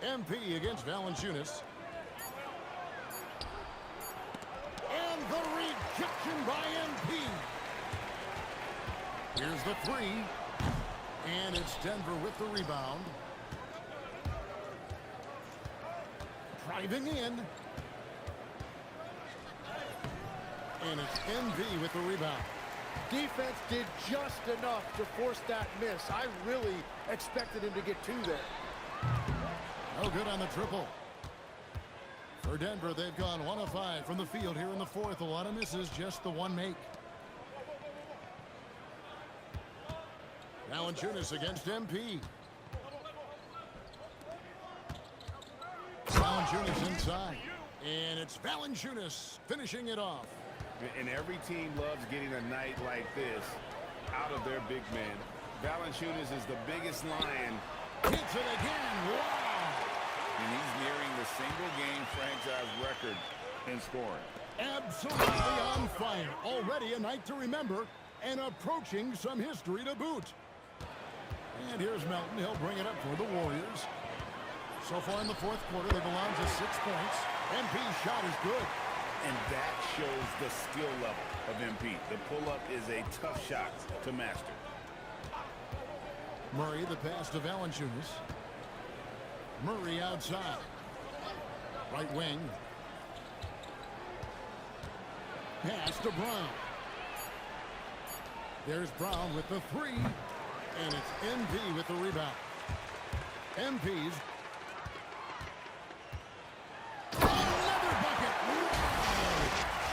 D: MP against Valanciunas. And the rejection by MP. Here's the three. And it's Denver with the rebound. Driving in. And it's MP with the rebound.
G: Defense did just enough to force that miss. I really expected him to get two there.
D: No good on the triple. For Denver, they've gone 1 of 5 from the field here in the fourth. A lot of misses, just the one make. Valanciunas against MP. Valanciunas inside. And it's Valanciunas finishing it off.
E: And every team loves getting a night like this out of their big man. Valanciunas is the biggest lion.
D: Hits it again. Wow.
E: And he's nearing the single-game franchise record in scoring.
D: Absolutely on fire. Already a night to remember and approaching some history to boot. And here's Melton. He'll bring it up for the Warriors. So far in the fourth quarter, they belong to 6 points. MP's shot is good.
E: And that shows the skill level of MP. The pull-up is a tough shot to master.
D: Murray, the pass to Valanciunas. Murray outside. Right wing. Pass to Brown. There's Brown with the three. And it's MP with the rebound. MP's. Another bucket.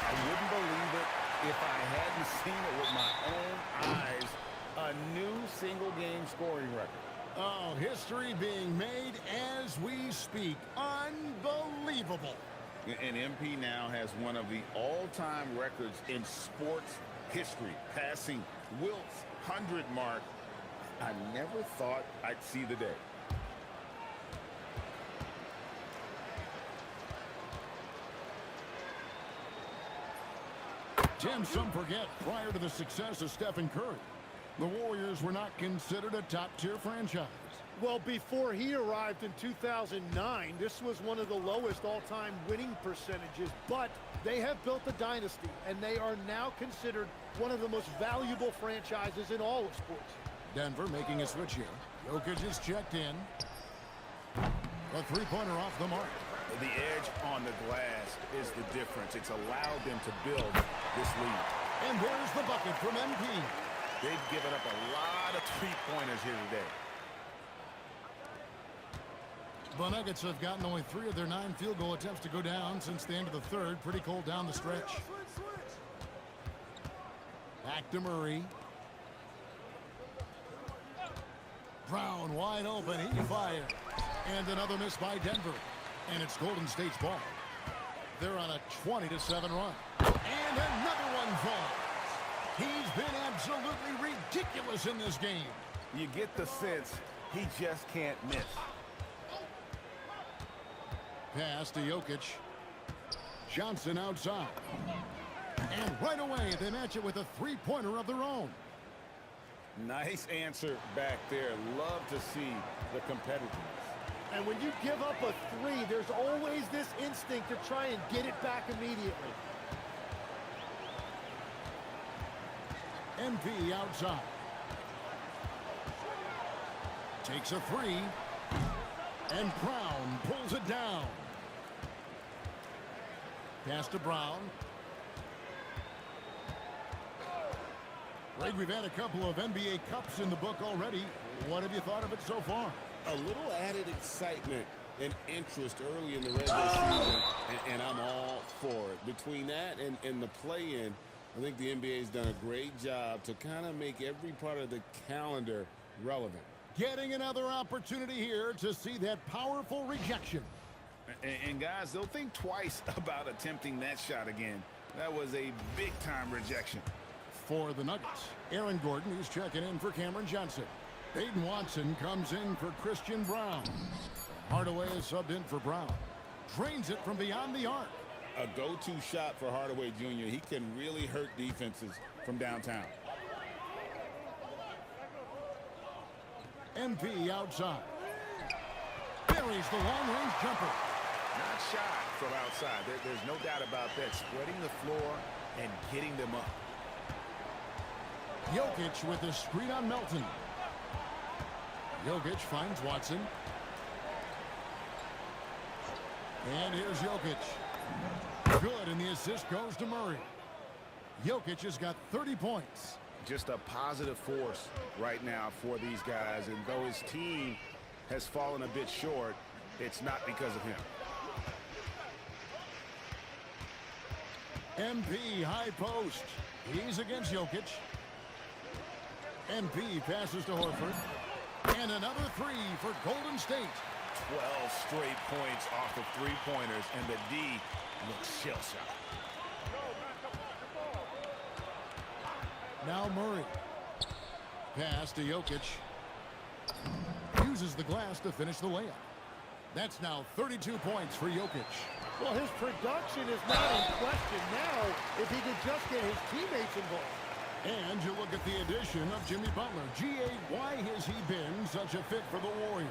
E: I wouldn't believe it if I hadn't seen it with my own eyes. A new single-game scoring record.
D: Oh, history being made as we speak. Unbelievable.
E: And MP now has one of the all-time records in sports history, passing Wilt's 100 mark. I never thought I'd see the day.
D: Tim, some forget, prior to the success of Stephen Curry, the Warriors were not considered a top-tier franchise.
G: Well, before he arrived in 2009, this was one of the lowest all-time winning percentages, but they have built a dynasty, and they are now considered one of the most valuable franchises in all of sports.
D: Denver making a switch here. Jokic is checked in. A three-pointer off the mark.
E: The edge on the glass is the difference. It's allowed them to build this lead.
D: And there's the bucket from MP.
E: They've given up a lot of three-pointers here today.
D: The Nuggets have gotten only 3 of their 9 field goal attempts to go down since the end of the third. Pretty cold down the stretch. Back to Murray. Brown wide open. He fired. And another miss by Denver. And it's Golden State's ball. They're on a 20-7 run. And another one falls. He's been absolutely ridiculous in this game.
E: You get the sense he just can't miss.
D: Pass to Jokic. Johnson outside. And right away, they match it with a three-pointer of their own.
E: Nice answer back there. Love to see the competitiveness.
G: And when you give up a three, there's always this instinct to try and get it back immediately.
D: MP outside. Takes a three. And Brown pulls it down. Pass to Brown. Greg, we've had a couple of NBA Cups in the book already. What have you thought of it so far?
E: A little added excitement and interest early in the regular season, and I'm all for it. Between that and the play-in, I think the NBA's done a great job to kind of make every part of the calendar relevant.
D: Getting another opportunity here to see that powerful rejection.
E: And guys, they'll think twice about attempting that shot again. That was a big-time rejection.
D: For the Nuggets, Aaron Gordon is checking in for Cameron Johnson. Peyton Watson comes in for Christian Brown. Hardaway is subbed in for Brown. Drains it from beyond the arc.
E: A go-to shot for Hardaway Jr. He can really hurt defenses from downtown.
D: MP outside. Buries the long-range jumper.
E: Not shy from outside. There's no doubt about that. Spreading the floor and getting them up.
D: Jokic with the screen on Melton. Jokic finds Watson. And here's Jokic. Good, and the assist goes to Murray. Jokic has got 30 points.
E: Just a positive force right now for these guys. And though his team has fallen a bit short, it's not because of him.
D: MP high post. He's against Jokic. MP passes to Horford. And another three for Golden State.
E: 12 straight points off of three-pointers, and the D looks shell-shocked.
D: Now Murray. Pass to Jokic. Uses the glass to finish the layup. That's now 32 points for Jokic.
G: Well, his production is not in question now if he could just get his teammates involved.
D: And you look at the addition of Jimmy Butler. G.A., why has he been such a fit for the Warriors?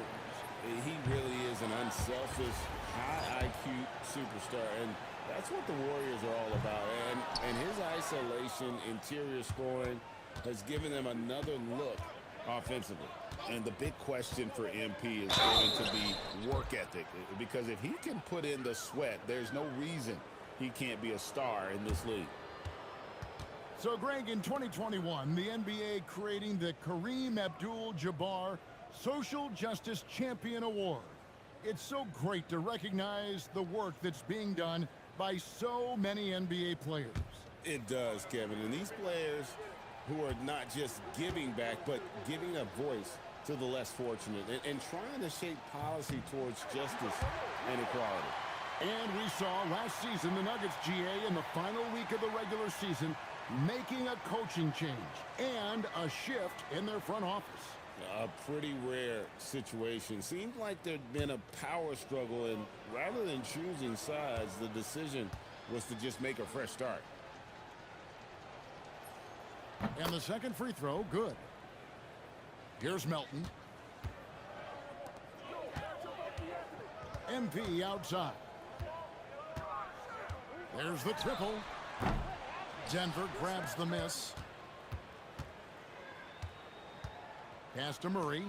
E: He really is an unselfish, high IQ superstar, and that's what the Warriors are all about. And his isolation, interior scoring has given them another look offensively. And the big question for MP is going to be work ethic, because if he can put in the sweat, there's no reason he can't be a star in this league.
D: So, Greg, in 2021, the NBA creating the Kareem Abdul-Jabbar Social Justice Champion Award. It's so great to recognize the work that's being done by so many NBA players.
E: It does, Kevin. And these players who are not just giving back, but giving a voice to the less fortunate and trying to shape policy towards justice and equality.
D: And we saw last season the Nuggets, GA, in the final week of the regular season, making a coaching change and a shift in their front office.
E: A pretty rare situation. Seemed like there'd been a power struggle, and rather than choosing sides, the decision was to just make a fresh start.
D: And the second free throw, good. Here's Melton. MP outside. There's the triple. Denver grabs the miss. Pass to Murray.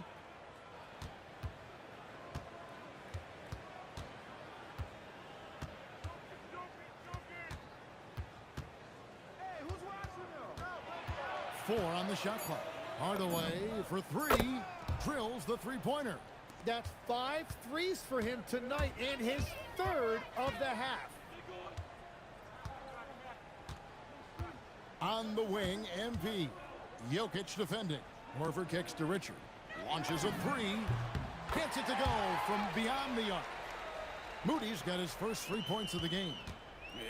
D: Four on the shot clock. Hardaway for three. Drills the three-pointer.
G: That's 5 threes for him tonight and his third of the half.
D: On the wing, MP. Jokic defending. Horford kicks to Richard. Launches a three. Gets it to go from beyond the arc. Moody's got his first 3 points of the game.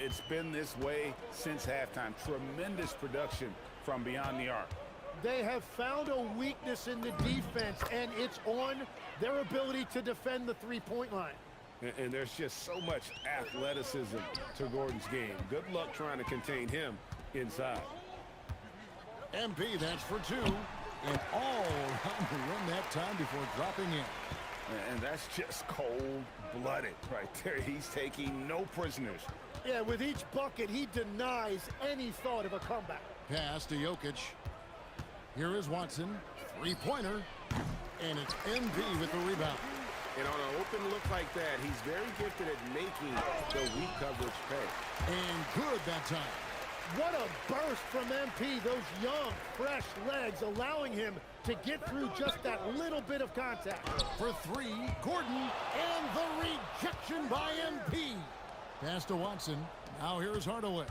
E: It's been this way since halftime. Tremendous production from beyond the arc.
G: They have found a weakness in the defense, and it's on their ability to defend the three-point line.
E: And there's just so much athleticism to Gordon's game. Good luck trying to contain him inside.
D: MP, that's for two. And all around the rim that time before dropping in.
E: And that's just cold-blooded right there. He's taking no prisoners.
G: Yeah, with each bucket, he denies any thought of a comeback.
D: Pass to Jokic. Here is Watson. Three-pointer. And it's MP with the rebound.
E: And on an open look like that, he's very gifted at making the weak coverage pay.
D: And good that time.
G: What a burst from MP. Those young, fresh legs allowing him to get through just that little bit of contact.
D: For three, Gordon, and the rejection by MP. Pass to Watson. Now here's Hardaway.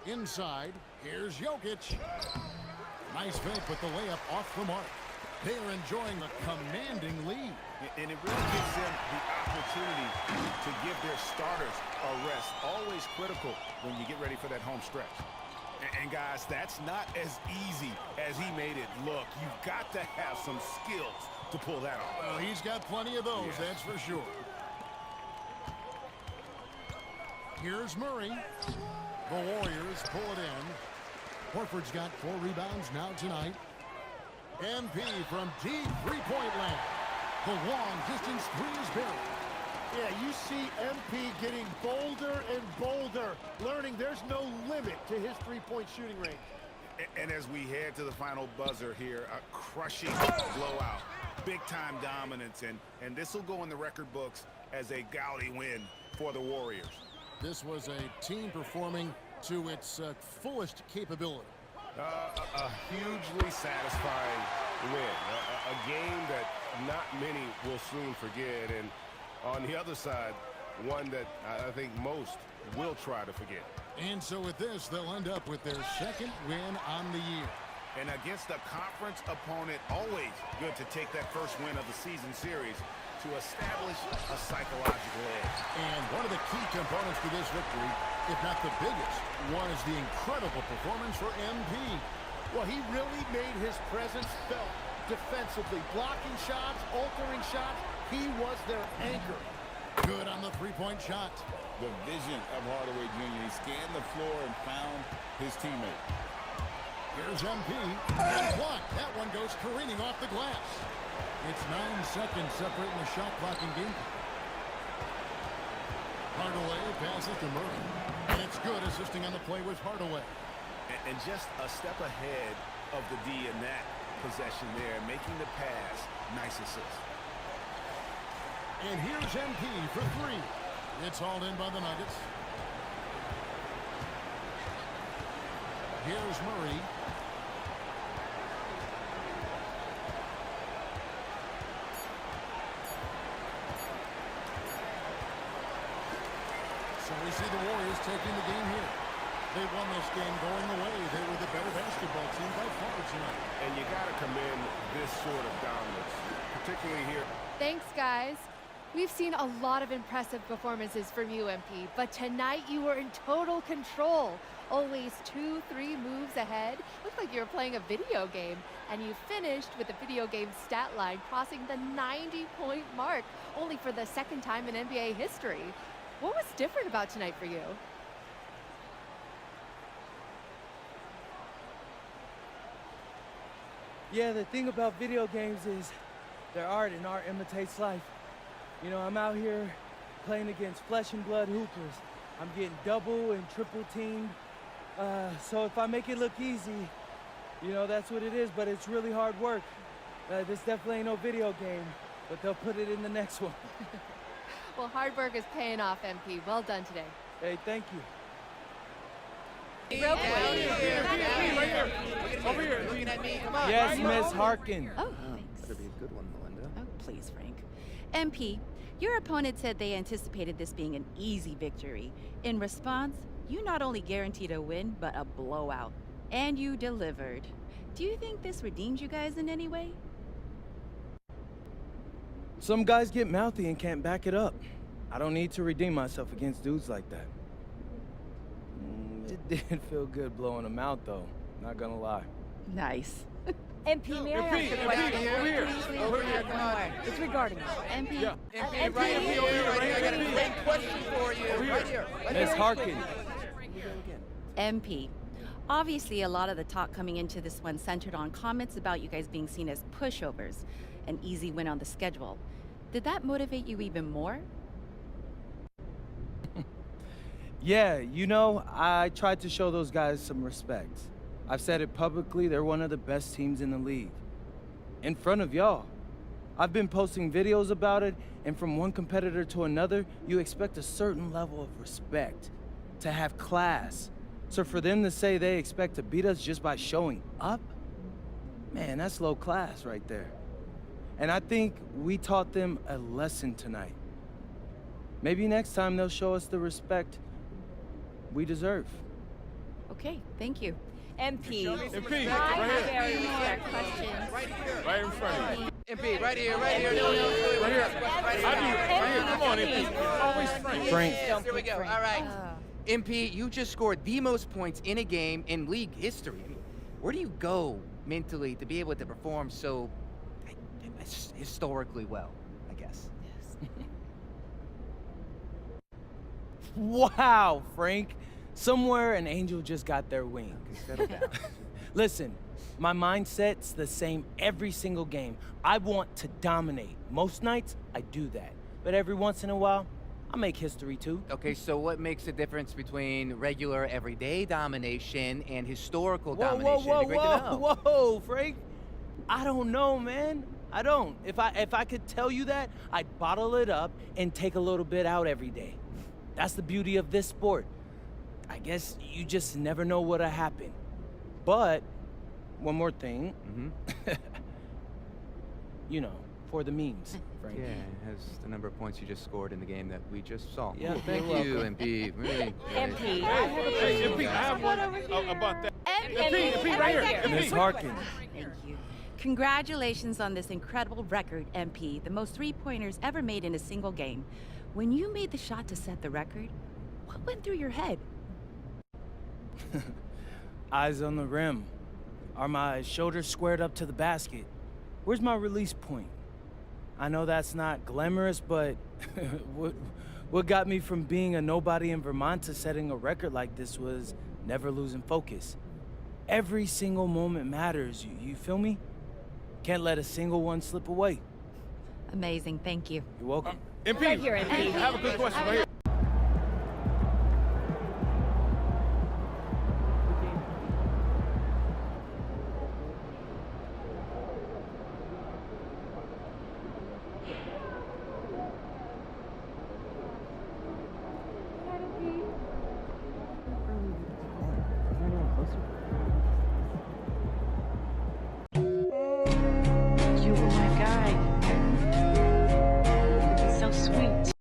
D: Inside, here's Jokic. Nice fake with the layup off the mark. They're enjoying a commanding lead.
E: And it really gives them the opportunity to give their starters a rest. Always critical when you get ready for that home stretch. And guys, that's not as easy as he made it look. You've got to have some skills to pull that off.
D: Well, he's got plenty of those, that's for sure. Here's Murray. The Warriors pull it in. Horford's got 4 rebounds now tonight. MP from deep three-point land. The long-distance three is buried.
G: Yeah, you see MP getting bolder and bolder, learning there's no limit to his three-point shooting range.
E: And as we head to the final buzzer here, a crushing blowout, big-time dominance, and this will go in the record books as a gaudy win for the Warriors.
D: This was a team performing to its fullest capability.
E: A hugely satisfying win, a game that not many will soon forget, and on the other side, one that I think most will try to forget.
D: And so with this, they'll end up with their second win on the year.
E: And against a conference opponent, always good to take that first win of the season series to establish a psychological edge.
D: And one of the key components to this victory, if not the biggest, was the incredible performance for MP.
G: Well, he really made his presence felt defensively. Blocking shots, altering shots. He was their anchor.
D: Good on the three-point shot.
E: The vision of Hardaway Jr. He scanned the floor and found his teammate.
D: Here's MP. And blocked. That one goes careening off the glass. It's 9 seconds separating the shot clock and game. Hardaway passes to Murray. And it's good, assisting on the play with Hardaway.
E: And just a step ahead of the D in that possession there, making the pass. Nice assist.
D: And here's MP for 3. It's hauled in by the Nuggets. Here's Murray. So we see the Warriors taking the game here. They won this game going away. They were the better basketball team by far tonight.
E: And you got to commend this sort of dominance, particularly here.
M: Thanks, guys. We've seen a lot of impressive performances from you, MP, but tonight you were in total control. Always 2-3 moves ahead. Looked like you were playing a video game, and you finished with the video game stat line crossing the 90-point mark, only for the second time in NBA history. What was different about tonight for you?
C: Yeah, the thing about video games is they're art, and art imitates life. You know, I'm out here playing against flesh and blood hoopers. I'm getting double and triple teamed. So if I make it look easy, you know, that's what it is, but it's really hard work. This definitely ain't no video game, but they'll put it in the next one.
M: Well, hard work is paying off, MP. Well done today.
C: Hey, thank you.
M: Real quick.
N: Over here. Looking at me. Come on.
C: Yes, Miss Harkin.
O: Oh, thanks. Better be a good one, Melinda. Oh, please, Frank. MP, your opponent said they anticipated this being an easy victory. In response, you not only guaranteed a win, but a blowout. And you delivered. Do you think this redeemed you guys in any way?
C: Some guys get mouthy and can't back it up. I don't need to redeem myself against dudes like that. It did feel good blowing them out, though. Not gonna lie.
O: Nice.
M: MP, may I ask a question?
N: Over here.
M: Over here, come on. It's regarding
O: MP.
N: Yeah. MP, right here. Right here. I got a great question for you. Right here.
C: Miss Harkin.
O: MP. Obviously, a lot of the talk coming into this one centered on comments about you guys being seen as pushovers, an easy win on the schedule. Did that motivate you even more?
C: Yeah, you know, I tried to show those guys some respect. I've said it publicly, they're one of the best teams in the league. In front of y'all. I've been posting videos about it, and from one competitor to another, you expect a certain level of respect, to have class. So for them to say they expect to beat us just by showing up, man, that's low class right there. And I think we taught them a lesson tonight. Maybe next time they'll show us the respect we deserve.
O: Okay, thank you.
M: MP,
N: MP,
M: right here. Questions.
N: Right here.
J: Right in front of you.
N: MP, right here. Right here. No, right here.
J: Right here. Come on, MP. Always Frank.
C: Frank.
N: Here we go. All right. MP, you just scored the most points in a game in league history. I mean, where do you go mentally to be able to perform so historically well, I guess?
C: Yes. Wow, Frank. Somewhere an angel just got their wing.
N: Settle down.
C: Listen, my mindset's the same every single game. I want to dominate. Most nights, I do that. But every once in a while, I make history too.
N: Okay, so what makes the difference between regular, everyday domination and historical domination? It'd be great to know.
C: Whoa, Frank. I don't know, man. I don't. If I could tell you that, I'd bottle it up and take a little bit out every day. That's the beauty of this sport. I guess you just never know what'll happen. But one more thing. You know, for the memes, Frank.
N: Yeah, it has the number of points you just scored in the game that we just saw.
C: Yeah,
N: Thank you, MP. Really.
O: MP, I have a question.
J: MP, I have one about that.
O: MP,
J: right here.
C: Miss Harkin.
O: Thank you. Congratulations on this incredible record, MP. The most three-pointers ever made in a single game. When you made the shot to set the record, what went through your head?
C: Eyes on the rim. Are my shoulders squared up to the basket? Where's my release point? I know that's not glamorous, but what got me from being a nobody in Vermont to setting a record like this was never losing focus. Every single moment matters, you feel me? Can't let a single one slip away.
O: Amazing, thank you.
C: You're welcome.
J: MP,
O: Right here, MP.
J: I have a good question right here.